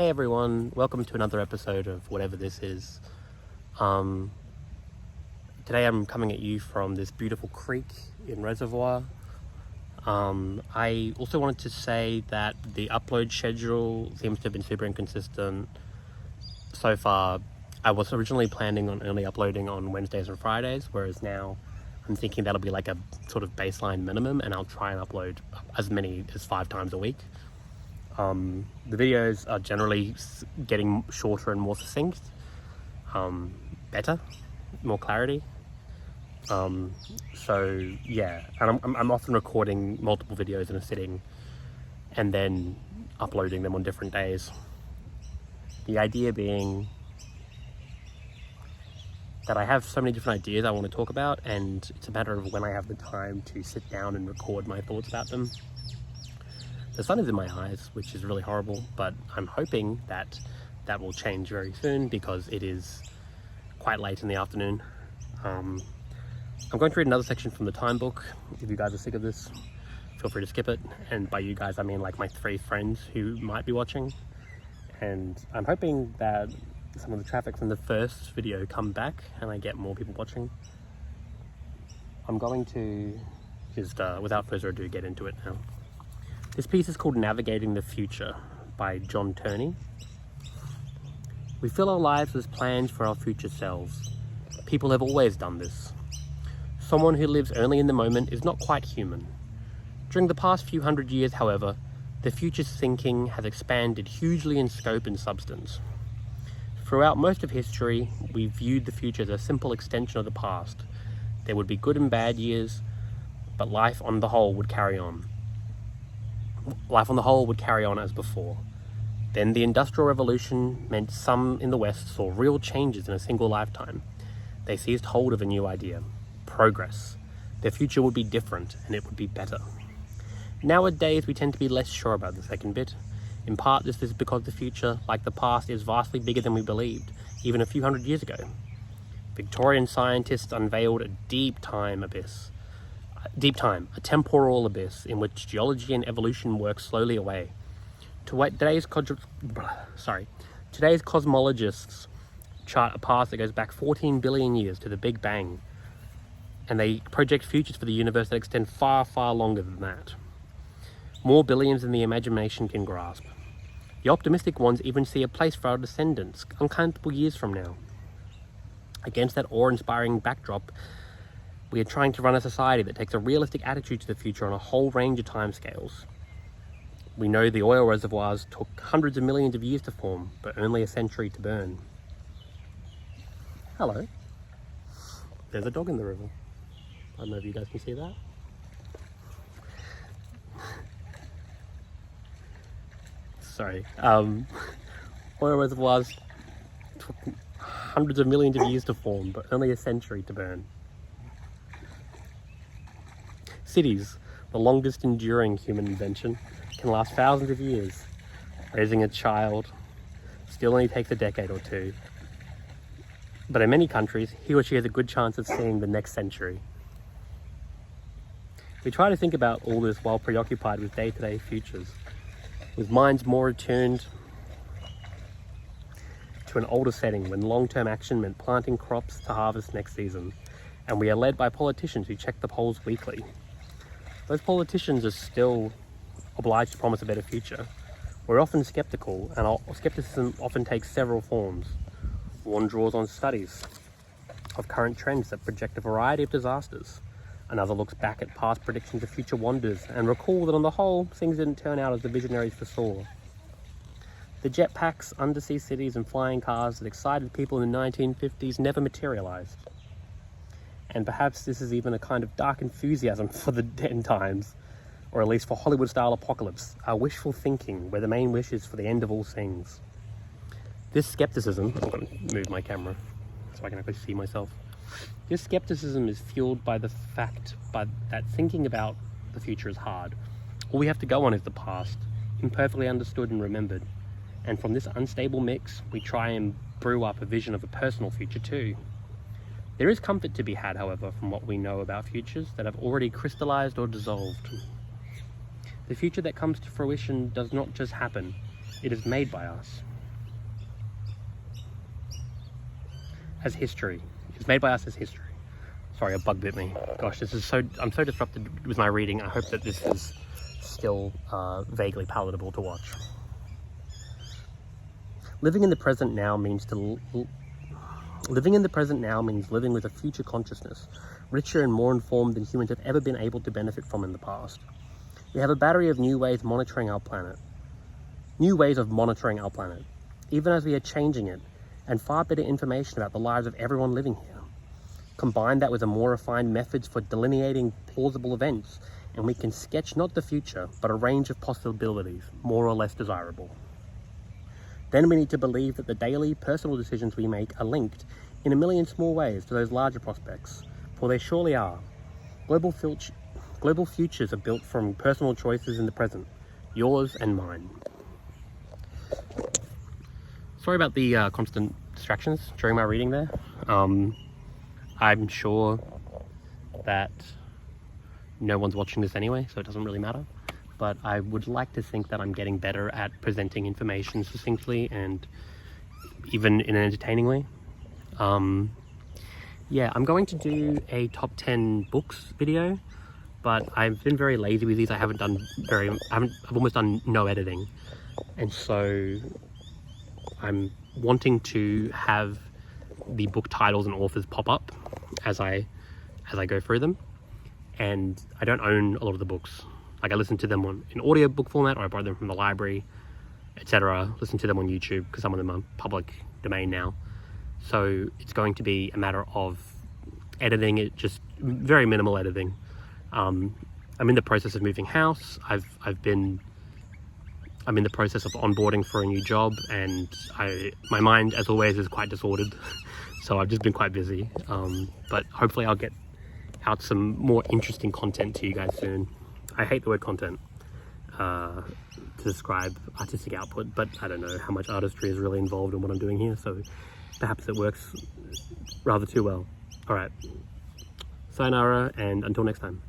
Hey everyone, welcome to another episode of whatever this is. Today I'm coming at you from this beautiful creek in Reservoir. I also wanted to say that the upload schedule seems to have been super inconsistent so far. I was originally planning on only uploading on Wednesdays and Fridays, whereas now I'm thinking that'll be like a sort of baseline minimum, and I'll try and upload as many as 5 times a week. The videos are generally getting shorter and more succinct, better, more clarity. So yeah, and I'm often recording multiple videos in a sitting and then uploading them on different days. The idea being that I have so many different ideas I want to talk about, and it's a matter of when I have the time to sit down and record my thoughts about them. The sun is in my eyes, which is really horrible, but I'm hoping that that will change very soon because it is quite late in the afternoon. I'm going to read another section from the time book. If you guys are sick of this, feel free to skip it. And by you guys, I mean like my 3 friends who might be watching. And I'm hoping that some of the traffic from the first video come back and I get more people watching. I'm going to just, without further ado, get into it now. This piece is called Navigating the Future by John Turney. We fill our lives with plans for our future selves. People have always done this. Someone who lives only in the moment is not quite human. During the past few hundred years, however, the future's thinking has expanded hugely in scope and substance. Throughout most of history, we viewed the future as a simple extension of the past. There would be good and bad years, but life on the whole would carry on. Life on the whole would carry on as before. Then the Industrial Revolution meant some in the West saw real changes in a single lifetime. They seized hold of a new idea: progress. Their future would be different, and it would be better. Nowadays, we tend to be less sure about the second bit. In part, this is because the future, like the past, is vastly bigger than we believed, even a few hundred years ago. Victorian scientists unveiled a deep time, a temporal abyss in which geology and evolution work slowly away. Today's cosmologists chart a past that goes back 14 billion years to the Big Bang, and they project futures for the universe that extend far, far longer than that. More billions than the imagination can grasp. The optimistic ones even see a place for our descendants uncountable years from now. Against that awe-inspiring backdrop, we are trying to run a society that takes a realistic attitude to the future on a whole range of timescales. We know the oil reservoirs took hundreds of millions of years to form, but only a century to burn. Hello. There's a dog in the river. I don't know if you guys can see that. Sorry. Oil reservoirs took hundreds of millions of years to form, but only a century to burn. Cities, the longest enduring human invention, can last thousands of years. Raising a child still only takes a decade or 2. But in many countries, he or she has a good chance of seeing the next century. We try to think about all this while preoccupied with day-to-day futures, with minds more attuned to an older setting when long-term action meant planting crops to harvest next season, and we are led by politicians who check the polls weekly. Those politicians are still obliged to promise a better future. We're often skeptical, and our skepticism often takes several forms. One draws on studies of current trends that project a variety of disasters. Another looks back at past predictions of future wonders and recall that on the whole, things didn't turn out as the visionaries foresaw. The jetpacks, undersea cities, and flying cars that excited people in the 1950s never materialized. And perhaps this is even a kind of dark enthusiasm for the end times, or at least for Hollywood-style apocalypse, our wishful thinking where the main wish is for the end of all things. This skepticism, I'm going to move my camera so I can actually see myself. This skepticism is fueled by the fact that thinking about the future is hard. All we have to go on is the past, imperfectly understood and remembered. And from this unstable mix, we try and brew up a vision of a personal future too. There is comfort to be had, however, from what we know about futures that have already crystallized or dissolved. The future that comes to fruition does not just happen. It is made by us. As history. It's made by us as history. Sorry, a bug bit me. Gosh, I'm so disrupted with my reading. I hope that this is still vaguely palatable to watch. Living in the present now means living with a future consciousness, richer and more informed than humans have ever been able to benefit from in the past. We have a battery of new ways of monitoring our planet, even as we are changing it, and far better information about the lives of everyone living here. Combine that with a more refined methods for delineating plausible events, and we can sketch not the future, but a range of possibilities, more or less desirable. Then we need to believe that the daily personal decisions we make are linked in a million small ways to those larger prospects, for they surely are. Global futures are built from personal choices in the present, yours and mine. Sorry about the constant distractions during my reading there. I'm sure that no one's watching this anyway, so it doesn't really matter. But I would like to think that I'm getting better at presenting information succinctly and even in an entertaining way. Yeah, I'm going to do a top 10 books video, but I've been very lazy with these. I've almost done no editing. And so I'm wanting to have the book titles and authors pop up as I go through them. And I don't own a lot of the books. Like, I listen to them in audio book format, or I borrow them from the library, etc. Listen to them on YouTube because some of them are public domain now. So it's going to be a matter of editing it, just very minimal editing. I'm in the process of moving house. I'm in the process of onboarding for a new job, and my mind, as always, is quite disordered. So I've just been quite busy. But hopefully I'll get out some more interesting content to you guys soon. I hate the word content to describe artistic output, but I don't know how much artistry is really involved in what I'm doing here, so perhaps it works rather too well. All right, sayonara, and until next time.